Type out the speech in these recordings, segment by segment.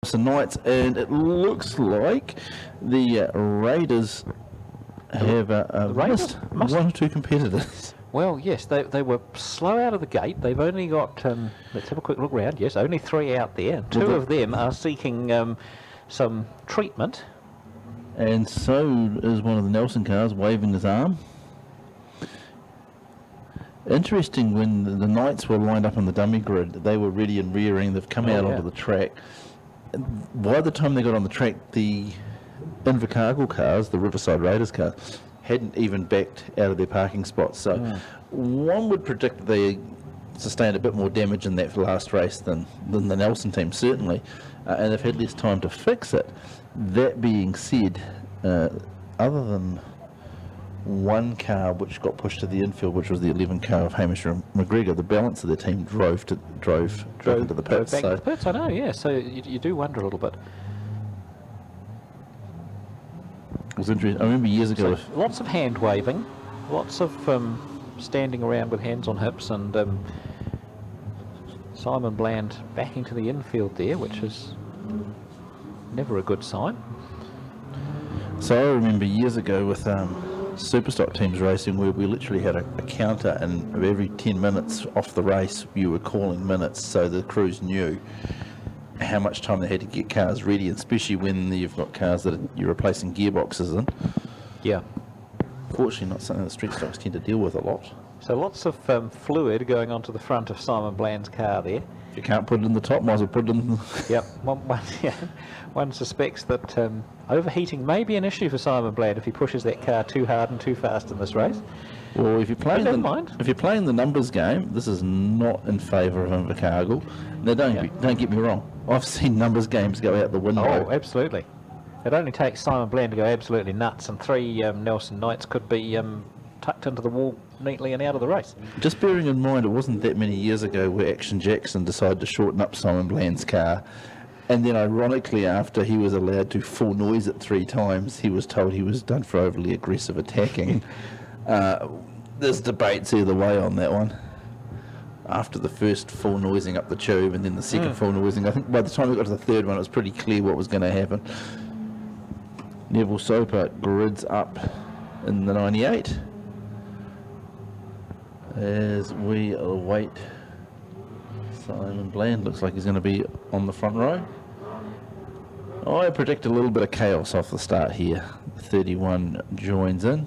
Knights, and it looks like the Raiders have missed one or two competitors. Well, yes, they were slow out of the gate. They've only got, let's have a quick look around. Yes, only 3 out there. Two of them are seeking some treatment. And so is one of the Nelson cars waving his arm. Interesting, when the Knights were lined up on the dummy grid, they were ready and rearing. They've come out onto the track. By the time they got on the track, the Invercargil cars, the Riverside Raiders cars, hadn't even backed out of their parking spots. So one would predict that they sustained a bit more damage in that last race than the Nelson team, certainly. And they've had less time to fix it. That being said, other than one car which got pushed to the infield, which was the 11 car of Hamish and McGregor, the balance of the team drove into the pits. Back to the pits, I know, yeah. So you do wonder a little bit. It was interesting. I remember years ago. So lots of hand waving, lots of standing around with hands on hips, and Simon Bland backing to the infield there, which is never a good sign. So I remember years ago with Superstock teams racing, where we literally had a counter, and every 10 minutes off the race you were calling minutes, so the crews knew how much time they had to get cars ready, especially when you've got cars that you're replacing gearboxes in. Yeah. Fortunately not something that street stocks tend to deal with a lot. So lots of fluid going onto the front of Simon Bland's car there. If you can't put it in the top, might as well put it in the... Yep. One suspects that overheating may be an issue for Simon Bland if he pushes that car too hard and too fast in this race. Well, if you're playing the numbers game, this is not in favour of Invercargil. Now, don't get me wrong. I've seen numbers games go out the window. Oh, absolutely. It only takes Simon Bland to go absolutely nuts, and 3 Nelson Knights could be tucked into the wall neatly and out of the race. Just bearing in mind, it wasn't that many years ago where Action Jackson decided to shorten up Simon Bland's car, and then ironically, after he was allowed to full noise it 3 times, he was told he was done for overly aggressive attacking. There's debates either way on that one. After the first full noising up the tube and then the second full noising, I think by the time we got to the third one, it was pretty clear what was going to happen. Neville Soper grids up in the 98 as we await Simon Bland. Looks like he's going to be on the front row. I predict a little bit of chaos off the start here. 31 joins in.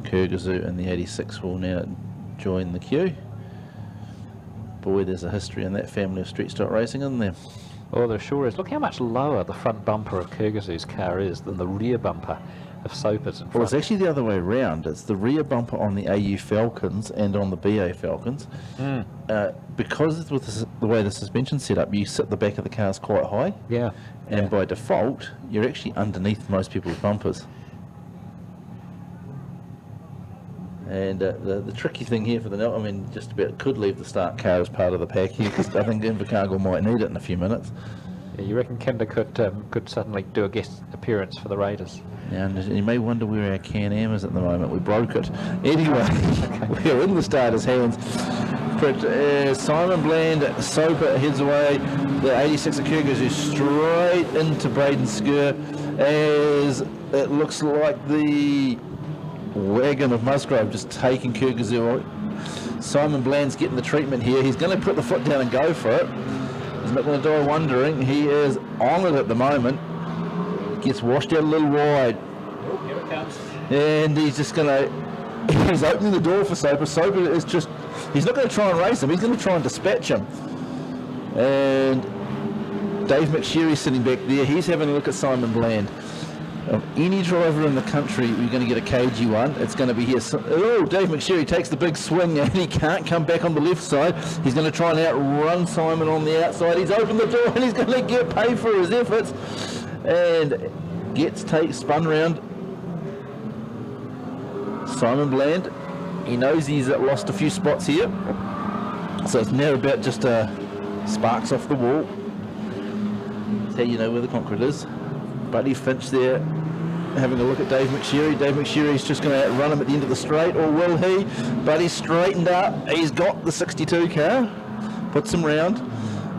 Kyrgyzoo and the 86 will now join the queue. Boy, there's a history in that family of street stock racing in there. Oh, there sure is. Look how much lower the front bumper of Kyrgyzoo's car is than the rear bumper of Soper's in front. Well, it's actually the other way around. It's the rear bumper on the AU Falcons and on the BA Falcons. Because with the way the suspension's set up, you sit the back of the cars quite high. Yeah. And by default, you're actually underneath most people's bumpers. And the tricky thing here for just about could leave the start car as part of the pack here, because I think Invercargil might need it in a few minutes. Yeah, you reckon Kinder could suddenly do a guest appearance for the Raiders? Yeah, and you may wonder where our Can-Am is at the moment. We broke it. Anyway, we're in the starter's hands. But Simon Bland, Soper heads away. The 86 of Kyrgyzoo straight into Braden Skur, as it looks like the wagon of Musgrove just taking Kyrgyzoo out. Simon Bland's getting the treatment here. He's going to put the foot down and go for it. He's not going to die wondering. He is on it at the moment. Gets washed out a little wide. Oh, here it comes. And he's just going to... He's opening the door for Soper. Soper is just... He's not going to try and race him. He's going to try and dispatch him. And Dave McSherry's sitting back there. He's having a look at Simon Bland. Of any driver in the country, you're going to get a cagey one. It's going to be here. Oh, Dave McSherry takes the big swing and he can't come back on the left side. He's going to try and outrun Simon on the outside. He's opened the door and he's going to get paid for his efforts. And gets spun round. Simon Bland, he knows he's lost a few spots here. So it's now about just sparks off the wall. That's how you know where the concrete is. Buddy Finch there having a look at Dave McSherry. Dave McSherry's just going to outrun him at the end of the straight, or will he? Buddy's straightened up. He's got the 62 car. puts him round.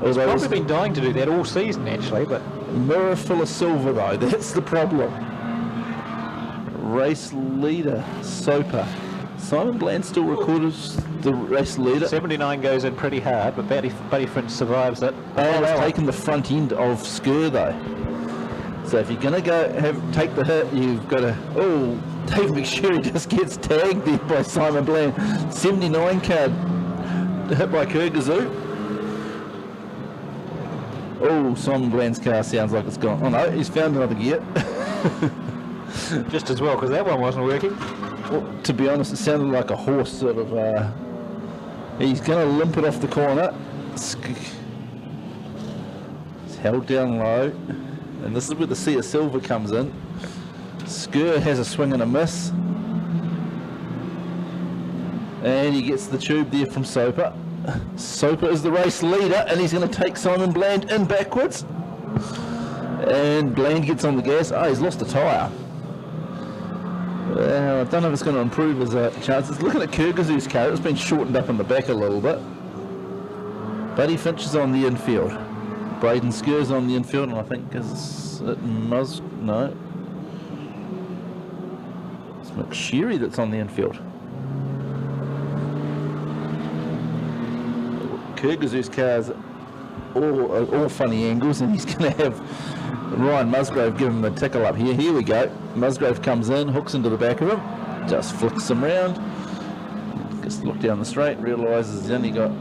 Although Probably been dying to do that all season, actually, but mirror full of silver though, that's the problem. Race leader, Soper. Simon Bland still recorded the race leader. 79 goes in pretty hard, but Buddy Fringe survives it. And it's taken the front end of Skur though. So if you're going to take the hit, you've got to... Oh, Dave McSherry just gets tagged there by Simon Bland. 79 card hit by Kyrgyzoo. Oh, Simon Bland's car sounds like it's gone. Oh no, he's found another gear. Just as well, because that one wasn't working. Well, to be honest, it sounded like a horse sort of... he's going to limp it off the corner. It's held down low. And this is where the sea of silver comes in. Skur has a swing and a miss. And he gets the tube there from Soper. Soper is the race leader, and he's going to take Simon Bland in backwards. And Bland gets on the gas. Oh, he's lost a tyre. Well, I don't know if it's going to improve his chances. Looking at Kyrgyzoo's car, it's been shortened up in the back a little bit. Buddy Finch is on the infield. Braden Skur's on the infield, and I think it's no. It's McSherry that's on the infield. Kyrgyzoo's car's all funny angles, and he's going to have Ryan Musgrave give him the tickle up here. Here we go. Musgrave comes in, hooks into the back of him, just flicks him round. Just look down the straight, realises he's only got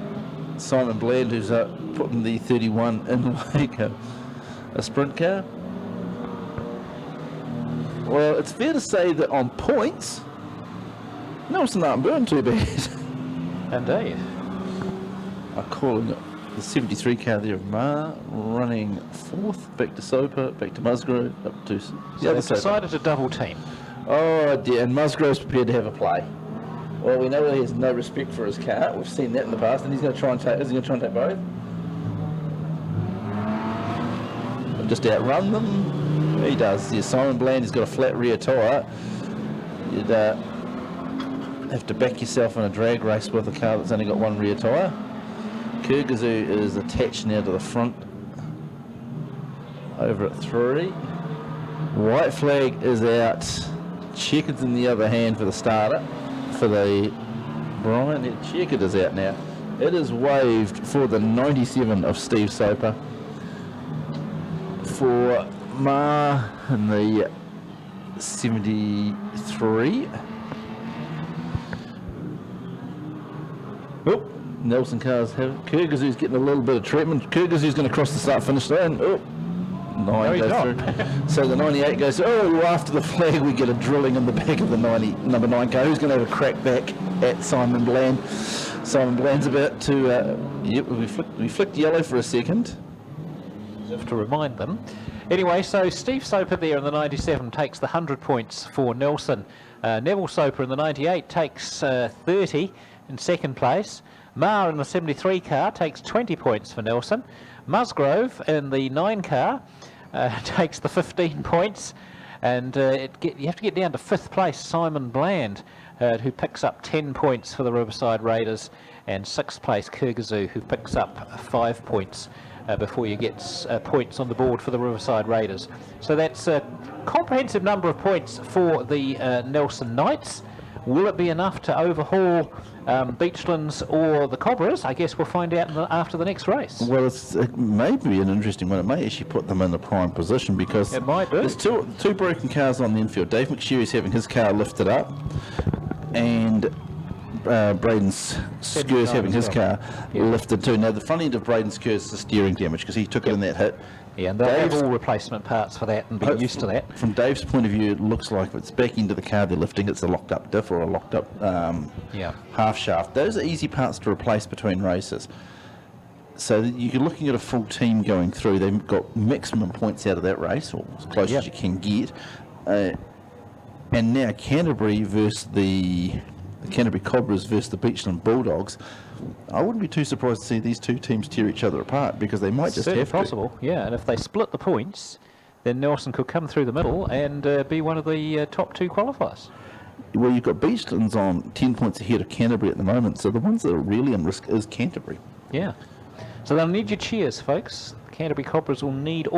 Simon Bland, who's putting the 31 in like a sprint car. Well, it's fair to say that on points, Nelson aren't burned too bad. Indeed. I'm calling it the 73 car there of Ma, running fourth, back to Soper, back to Musgrove, up to So they've decided to double team. Oh dear, and Musgrove's prepared to have a play. Well, we know he has no respect for his car. We've seen that in the past, and he's going to try and take. Is he going to try and take both? And just outrun them. He does. Yeah, Simon Bland has got a flat rear tyre. You'd have to back yourself in a drag race with a car that's only got one rear tyre. Kyrgyzoo is attached now to the front. Over at 3. White flag is out. Checkered's in the other hand for the starter. For the Brian, Checkered is out now. It is waved for the 97 of Steve Soper. For Ma in the 73. Oh, Nelson cars have. Kyrgyzoo's getting a little bit of treatment. Kyrgyzoo's going to cross the start-finish line. Oh, 9 goes through. So the 98 goes, oh, after the flag we get a drilling in the back of the number 9 car. Who's going to have a crack back at Simon Bland? Simon Bland's about to, yep, we flicked yellow for a second. Have to remind them. Anyway, so Steve Soper there in the 97 takes the 100 points for Nelson. Neville Soper in the 98 takes 30 in second place. Ma in the 73 car takes 20 points for Nelson. Musgrove in the 9 car takes the 15 points, and you have to get down to 5th place Simon Bland, who picks up 10 points for the Riverside Raiders, and 6th place Kyrgyzoo, who picks up 5 points before you get points on the board for the Riverside Raiders. So that's a comprehensive number of points for the Nelson Knights. Will it be enough to overhaul Beachlands or the Cobras? I guess we'll find out after the next race. Well, it may be an interesting one. It may actually put them in a prime position because it might do. There's two broken cars on the infield. Dave McSherry's having his car lifted up, and Braden Skur's having his car lifted too. Now, the front end of Braden Skur's is the steering damage because he took it in that hit. Yeah, and they'll have all replacement parts for that and be used to that. From Dave's point of view, it looks like if it's back into the car they're lifting, it's a locked up diff or a locked up half shaft. Those are easy parts to replace between races. So you're looking at a full team going through. They've got maximum points out of that race, or as close as you can get. And now Canterbury versus the Canterbury Cobras versus the Beachland Bulldogs. I wouldn't be too surprised to see these two teams tear each other apart because they might just have possible, to. Yeah, and if they split the points, then Nelson could come through the middle and be one of the top 2 qualifiers. Well, you've got Beachlands on 10 points ahead of Canterbury at the moment, so the ones that are really in risk is Canterbury. Yeah. So they'll need your cheers, folks. The Canterbury Cobras will need all